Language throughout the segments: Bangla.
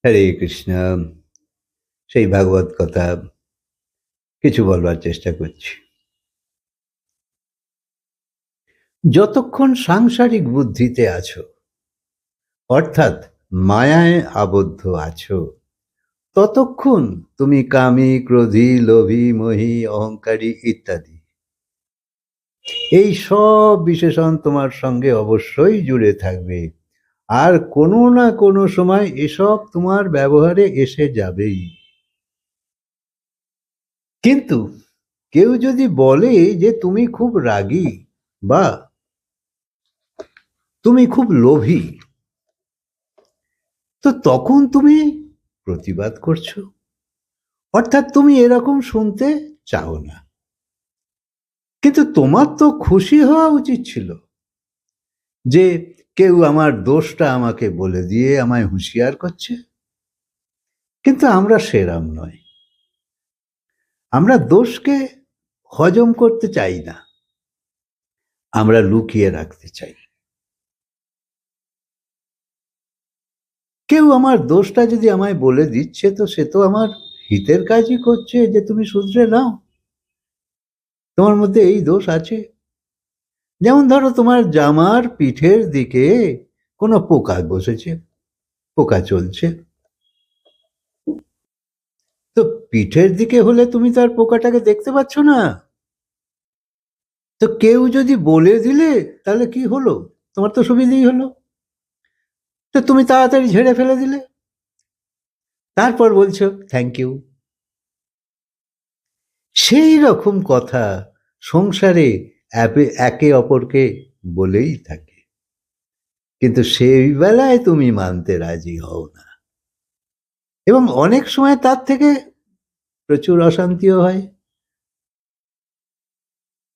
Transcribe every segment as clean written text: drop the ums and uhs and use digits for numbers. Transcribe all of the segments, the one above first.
হরে কৃষ্ণ। সেই ভাগবত কথা কিছু বলবার চেষ্টা করছি। যতক্ষণ সাংসারিক বুদ্ধিতে আছো, অর্থাৎ মায়ায় আবদ্ধ আছো, ততক্ষণ তুমি কামী, ক্রোধী, লোভী, মোহী, অহংকারী ইত্যাদি এই সব বিশেষণ তোমার সঙ্গে অবশ্যই জুড়ে থাকবে। আর কোনো না কোনো সময় এসব তোমার ব্যবহারে এসে যাবেই। কিন্তু কেউ যদি বলে যে তুমি খুব রাগী বা তুমি খুব লোভী, তো তখন তুমি প্রতিবাদ করছো, অর্থাৎ তুমি এরকম শুনতে চাও না। কিন্তু তোমার তো খুশি হওয়া উচিত ছিল যে কেউ আমার দোষটা আমাকে বলে দিয়ে আমায় হুঁশিয়ার করছে। কিন্তু আমরা সেরাম নয়, আমরা দোষকে হজম করতে চাই না, আমরা লুকিয়ে রাখতে চাই। কেউ আমার দোষটা যদি আমায় বলে দিচ্ছে, তো সে তো আমার হিতের কাজই করছে, যে তুমি শুধরে নাও, তোমার মধ্যে এই দোষ আছে। যেমন ধরো, তোমার জামার পিঠের দিকে কোনো পোকা বসেছে, পোকা চলছে, তো পিঠের দিকে হলে তুমি তো আর পোকাটাকে দেখতে পাচ্ছ না। তো কেউ যদি বলে দিলে, তাহলে কি হলো? তোমার তো সুবিধেই হলো। তো তুমি তাড়াতাড়ি ঝেড়ে ফেলে দিলে, তারপর বলছো থ্যাংক ইউ। সেই রকম কথা সংসারে একে অপরকে বলেই থাকে, কিন্তু সেই বেলায় তুমি মানতে রাজি হও না, এবং অনেক সময় তার থেকে প্রচুর অশান্তিও হয়,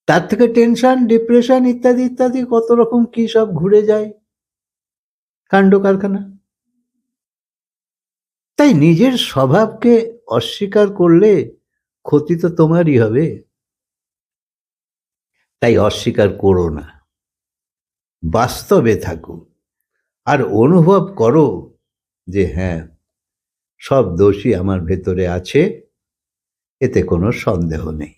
তার থেকে টেনশন, ডিপ্রেশন ইত্যাদি ইত্যাদি কত রকম কি সব ঘুরে যায় কাণ্ড কারখানা। তাই নিজের স্বভাবকে অস্বীকার করলে ক্ষতি তো তোমারই হবে। তাই অস্বীকার করো না, বাস্তবে থাকো, আর অনুভব করো যে হ্যাঁ, সব দোষই আমার ভেতরে আছে, এতে কোনো সন্দেহ নেই।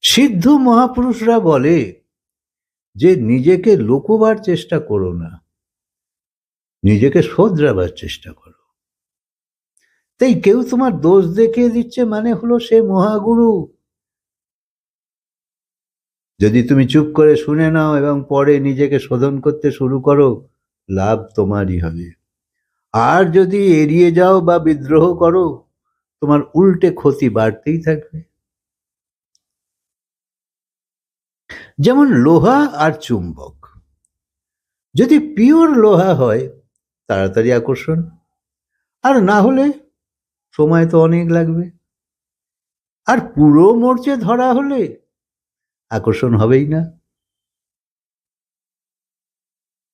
সিদ্ধ মহাপুরুষরা বলে যে নিজেকে লুকোবার চেষ্টা করো না, নিজেকে শোধরাবার চেষ্টা করো। তাই কেউ তোমার দোষ দেখিয়ে দিচ্ছে মানে হলো সে মহাগুরু। যদি তুমি চুপ করে শুনে নাও এবং পরে নিজেকে শোধন করতে শুরু করো, লাভ তোমারই হবে। আর যদি এড়িয়ে যাও বা বিদ্রোহ করো, তোমার উল্টে ক্ষতি বাড়তেই থাকবে। যেমন লোহা আর চুম্বক, যদি পিওর লোহা হয় তাড়াতাড়ি আকর্ষণ, আর না হলে সময় তো অনেক লাগবে। আর পুরো মরচে ধরা হলে আকর্ষণ হবেই না।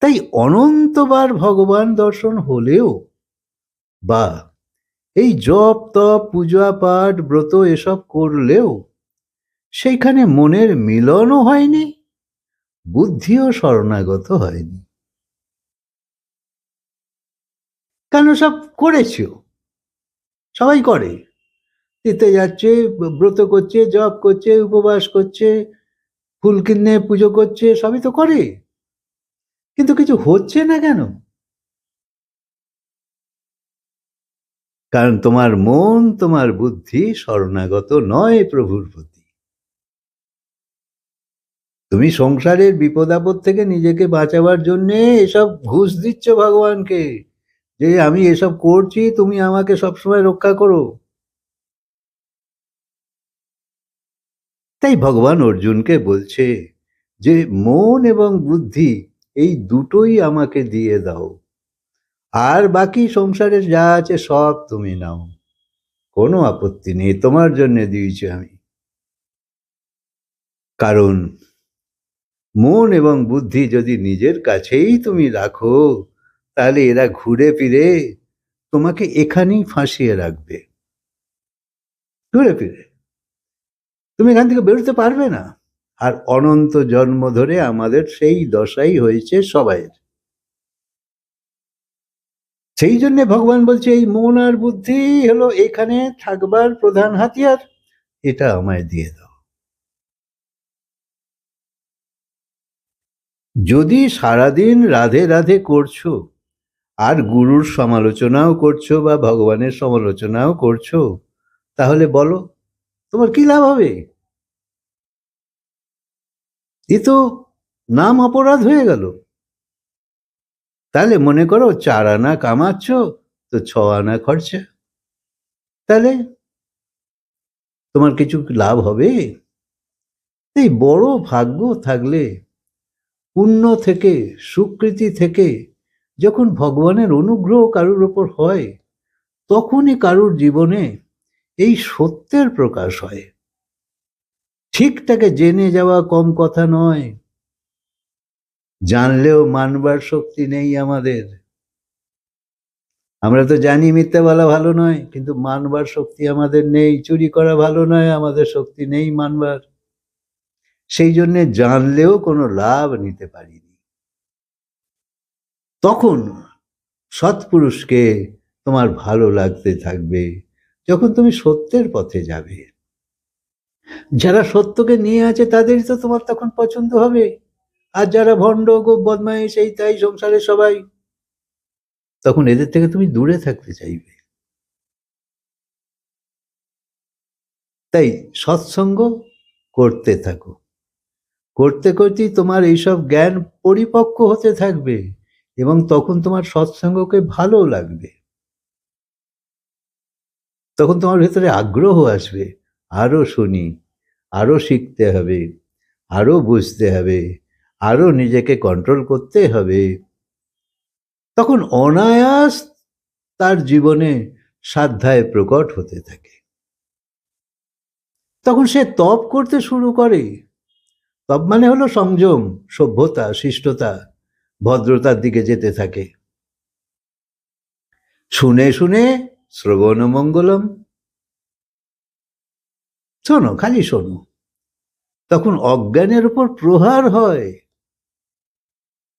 তাই অনন্তবার ভগবান দর্শন হলেও, বা এই জপ তপ পূজা পাঠ ব্রত এসব করলেও সেইখানে মনের মিলনও হয়নি, বুদ্ধিও শরণাগত হয়নি। কেন? সব করেছো, সবাই করে, তীর্থে যাচ্ছে, ব্রত করছে, জপ করছে, উপবাস করছে, ফুল কিনে পুজো করছে, সবই তো করে, কিন্তু কিছু হচ্ছে না কেন? কারণ তোমার মন, তোমার বুদ্ধি শরণাগত নয় প্রভুর প্রতি। তুমি সংসারের বিপদ আপদ থেকে নিজেকে বাঁচাবার জন্য এসব ঘুষ দিচ্ছ ভগবানকে, যে আমি এসব করছি, তুমি আমাকে সবসময় রক্ষা করো। তাই ভগবান অর্জুনকে বলছে যে মন এবং বুদ্ধি এই দুটোই আমাকে দিয়ে দাও, আর বাকি সংসারের যা আছে সব তুমি নাও, কোনো আপত্তি নেই, তোমার জন্য দিয়েছি আমি। কারণ মন এবং বুদ্ধি যদি নিজের কাছেই তুমি রাখো, তাহলে এরা ঘুরে ফিরে তোমাকে এখানেই ফাঁসিয়ে রাখবে। ঘুরে ফিরে তুমি এখান থেকে বেরোতে পারবে না। আর অনন্ত জন্ম ধরে আমাদের সেই দশাই হয়েছে সবাইয়ের। সেই জন্যে ভগবান বলছে এই মন আর বুদ্ধি হলো এখানে থাকবার প্রধান হাতিয়ার, এটা আমায় দিয়ে দাও। যদি সারাদিন রাধে রাধে করছো আর গুরুর সমালোচনাও করছো বা ভগবানের সমালোচনাও করছো, তাহলে বলো তোমার কি লাভ হবে? এ তো নাম অপরাধ হয়ে গেল। তাহলে মনে করো 4 আনা কামাচ্ছ তো 6 আনা খরচা, তাহলে তোমার কিছু লাভ হবে? এই বড় ভাগ্য থাকলে, পুণ্য থেকে, সুকৃতি থেকে যখন ভগবানের অনুগ্রহ কারুর ওপর হয়, তখনই কারুর জীবনে এই সত্যের প্রকাশ হয়। ঠিকটাকে জেনে যাওয়া কম কথা নয়, জানলেও মানবার শক্তি নেই আমাদের। আমরা তো জানি মিথ্যা বলা ভালো নয়, কিন্তু মানবার শক্তি আমাদের নেই। চুরি করা ভালো নয়, আমাদের শক্তি নেই মানবার। সেই জন্যে জানলেও কোনো লাভ নিতে পারিনি। তখন সৎপুরুষকে তোমার ভালো লাগতে থাকবে যখন তুমি সত্যের পথে যাবে। যারা সত্যকে নিয়ে আছে তাদেরই তো তোমার তখন পছন্দ হবে। আর যারা ভণ্ড গোপ বদমাইশ এই তাই সংসারে সবাই, তখন এদের থেকে তুমি দূরে থাকতে চাইবে। তাই সৎসঙ্গ করতে থাকো, করতে করতেই তোমার এইসব জ্ঞান পরিপক্ক হতে থাকবে এবং তখন তোমার সৎসঙ্গকে ভালো লাগবে। তখন তোমার ভেতরে আগ্রহ আসবে, আরো শুনি, আরো শিখতে হবে, আরো বুঝতে হবে, আরো নিজেকে কন্ট্রোল করতে হবে। তখন অনায়াস তার জীবনে সাধ্যায় প্রকট হতে থাকে। তখন সে তপ করতে শুরু করে। তপ মানে হলো সংযম, সভ্যতা, শিষ্টতা, ভদ্রতার দিকে যেতে থাকে। শুনে শুনে শ্রবণ মঙ্গলম, শোনো, খালি শোনো। তখন অজ্ঞানের উপর প্রহার হয়,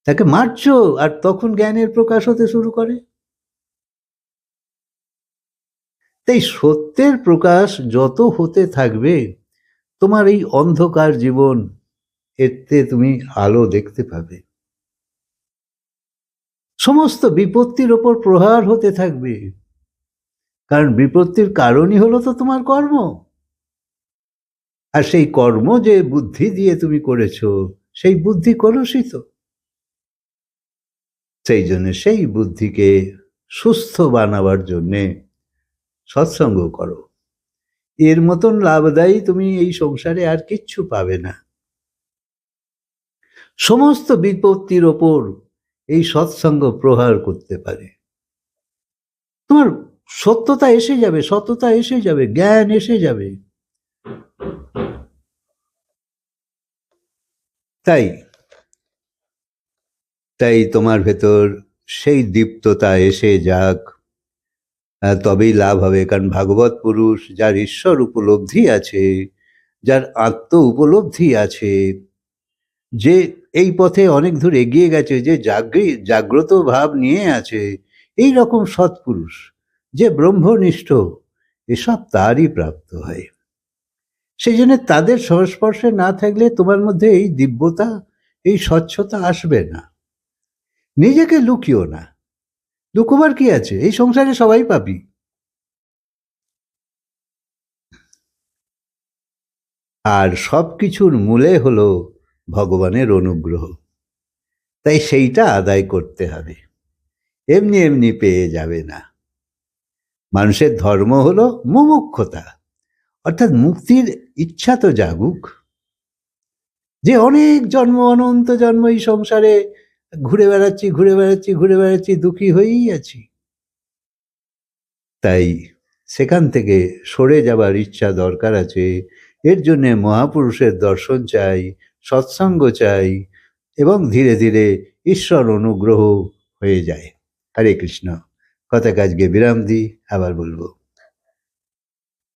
তাকে মারছো, আর তখন জ্ঞানের প্রকাশ হতে শুরু করে। তাই সত্যের প্রকাশ যত হতে থাকবে, তোমার এই অন্ধকার জীবন, এতে তুমি আলো দেখতে পাবে। সমস্ত বিপত্তির ওপর প্রহার হতে থাকবে, কারণ বিপত্তির কারণই হলো তো তোমার কর্ম। আর সেই কর্ম যে বুদ্ধি দিয়ে তুমি করেছো, সেই বুদ্ধি কলুষিত। সেই জন্য সেই বুদ্ধিকে সুস্থ বানাবার জন্যে সৎসঙ্গ করো। এর মতন লাভদায়ী তুমি এই সংসারে আর কিচ্ছু পাবে না। সমস্ত বিপত্তির ওপর এই সৎসঙ্গ প্রহার করতে পারে। তোমার সত্যতা এসে যাবে, সততা এসে যাবে, জ্ঞান এসে যাবে। তাই তাই তোমার ভেতর সেই দীপ্ততা এসে যাক, তবেই লাভ হবে। কারণ ভাগবত পুরুষ, যার ঈশ্বর উপলব্ধি আছে, যার আত্ম উপলব্ধি আছে, যে এই পথে অনেক দূর এগিয়ে গেছে, যে জাগ্রত ভাব নিয়ে আছে, এই রকম সৎপুরুষ, যে ব্রহ্মনিষ্ঠ, এসব তারই প্রাপ্ত হয়। সেই জন্য তাদের সংস্পর্শে না থাকলে তোমার মধ্যে এই দিব্যতা, এই স্বচ্ছতা আসবে না। নিজেকে লুকিও না, লুকোবার কি আছে? এই সংসারে সবাই পাপী। আর সব কিছুর মূলে হলো ভগবানের অনুগ্রহ। তাই সেইটা আদায় করতে হবে, এমনি এমনি পেয়ে যাবে না। মানুষের ধর্ম হলো মুমুক্ষতা, অর্থাৎ মুক্তির ইচ্ছা তো জাগুক। যে অনেক জন্ম, অনন্ত জন্ম এই সংসারে ঘুরে বেড়াচ্ছি, ঘুরে বেড়াচ্ছি, ঘুরে বেড়াচ্ছি, দুঃখী হয়েই আছি। তাই সেখান থেকে সরে যাবার ইচ্ছা দরকার আছে। এর জন্যে মহাপুরুষের দর্শন চাই, সৎসঙ্গ চাই, এবং ধীরে ধীরে ঈশ্বর অনুগ্রহ হয়ে যায়। হরে কৃষ্ণ। কথা কাজকে বিরাম দিই, আবার বলবো।